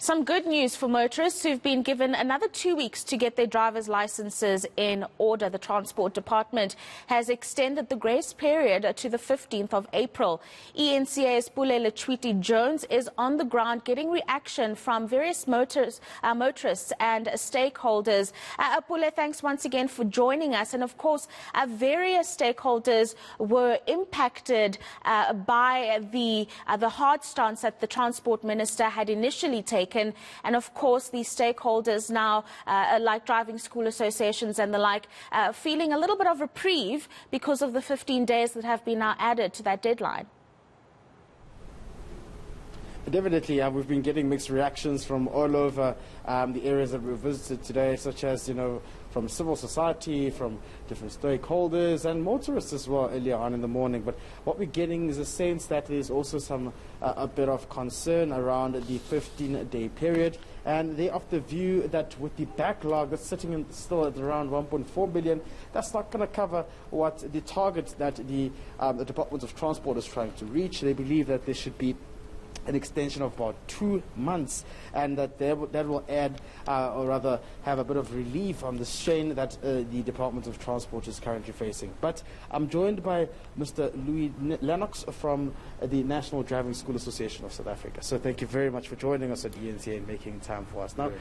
Some good news for motorists who've been given another 2 weeks to get their driver's licenses in order. The Transport Department has extended the grace period to the 15th of April. ENCA's Pulele Tweety-Jones is on the ground getting reaction from various motorists and stakeholders. Pule, thanks once again for joining us. And of course, various stakeholders were impacted by the hard stance that the Transport Minister had initially taken. And of course, these stakeholders now, like driving school associations and the like, feeling a little bit of reprieve because of the 15 days that have been now added to that deadline. Definitely, we've been getting mixed reactions from all over the areas that we've visited today, such as, from civil society, from different stakeholders and motorists as well earlier on in the morning. But what we're getting is a sense that there's also a bit of concern around the 15-day period. And they're of the view that with the backlog that's sitting still at around 1.4 billion, that's not going to cover what the target that the Department of Transport is trying to reach. They believe that there should be an extension of about 2 months, and that will add, or rather have a bit of relief on the strain that the Department of Transport is currently facing. But I'm joined by Mr. Louis Lennox from the National Driving School Association of South Africa. So thank you very much for joining us at ENCA and making time for us. Now,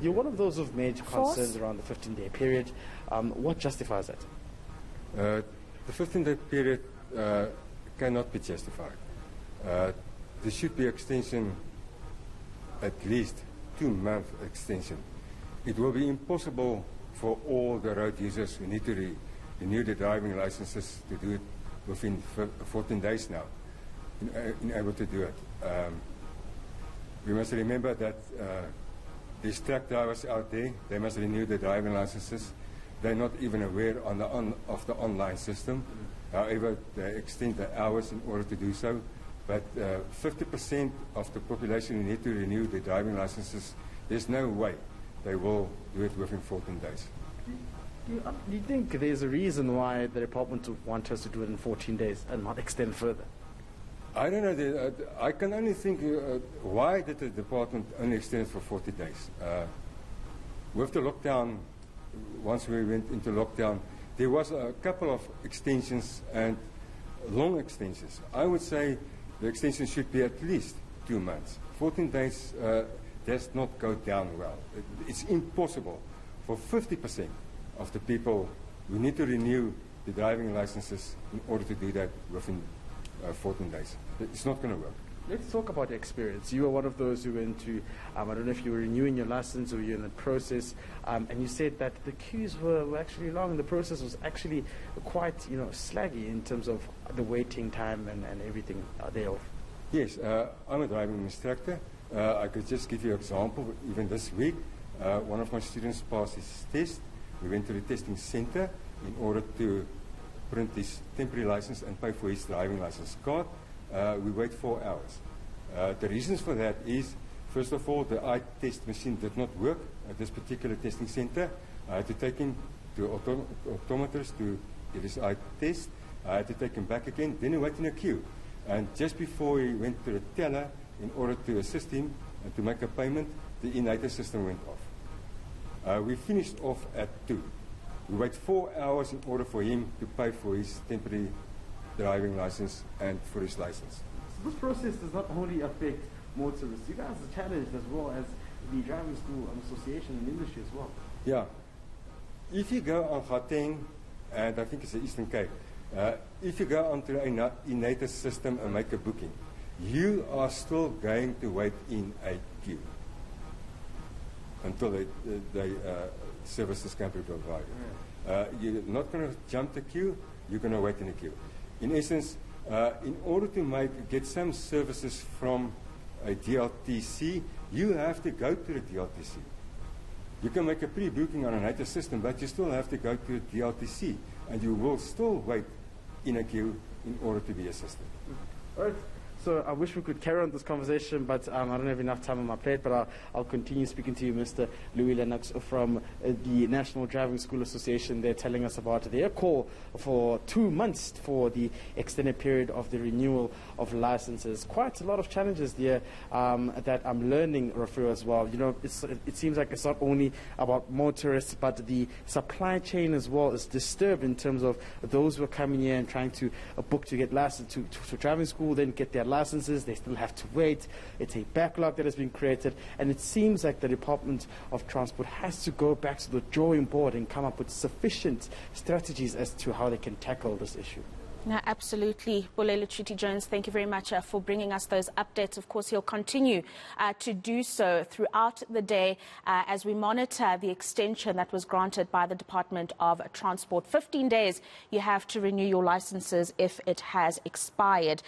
you're one of those who've made concerns around the 15-day period. What justifies that? The 15-day period cannot be justified. There should be extension, at least 2-month extension. It will be impossible for all the road users who need to renew their driving licenses to do it within 14 days now, in able to do it. We must remember that these truck drivers out there, they must renew their driving licenses. They're not even aware of the online system. However, they extend the hours in order to do so. But 50% of the population who need to renew their driving licenses, there's no way they will do it within 14 days. Do you think there's a reason why the department would want us to do it in 14 days and not extend further? I don't know. I can only think, why did the department only extend it for 40 days? With the lockdown, once we went into lockdown, there was a couple of extensions and long extensions. I would say the extension should be at least 2 months. 14 days does not go down well. It's impossible for 50% of the people who need to renew the driving licenses in order to do that within 14 days. It's not going to work. Let's talk about your experience. You were one of those who went to, I don't know if you were renewing your license or you're in the process, and you said that the queues were actually long. The process was actually quite, slaggy in terms of the waiting time and everything thereof. Yes, I'm a driving instructor. I could just give you an example. Even this week, one of my students passed his test. We went to the testing center in order to print his temporary license and pay for his driving license card. We wait 4 hours. The reasons for that is, first of all, the eye test machine did not work at this particular testing center. I had to take him to optometrist to get his eye test. I had to take him back again. Then he waited in a queue. And just before he went to the teller in order to assist him and to make a payment, the e-nator system went off. We finished off at 2. We wait 4 hours in order for him to pay for his temporary driving license and for his license. So this process does not only affect motorists. You guys are challenged as well as the driving school association and industry as well. Yeah. If you go on Gauteng, and I think it's the Eastern Cape, if you go onto a e-nator system and make a booking, you are still going to wait in a queue until the services can be provided. You're not going to jump the queue, you're going to wait in a queue. In essence, in order to get some services from a DLTC, you have to go to the DLTC. You can make a pre-booking on a e-nator system, but you still have to go to the DLTC, and you will still wait in a queue in order to be assisted. All right. So I wish we could carry on this conversation, but I don't have enough time on my plate. But I'll continue speaking to you, Mr. Louis Lennox from the National Driving School Association. They're telling us about their call for 2 months for the extended period of the renewal of licenses. Quite a lot of challenges there that I'm learning, Rafiu, as well. You know, it seems like it's not only about motorists, but the supply chain as well is disturbed in terms of those who are coming here and trying to book to get licensed to driving school, then get their licenses. They still have to wait. It's a backlog that has been created, and it seems like the Department of Transport has to go back to the drawing board and come up with sufficient strategies as to how they can tackle this issue. No, absolutely. Bulelo Chuti-Jones, thank you very much for bringing us those updates. Of course, he'll continue to do so throughout the day as we monitor the extension that was granted by the Department of Transport. 15 days you have to renew your licenses if it has expired.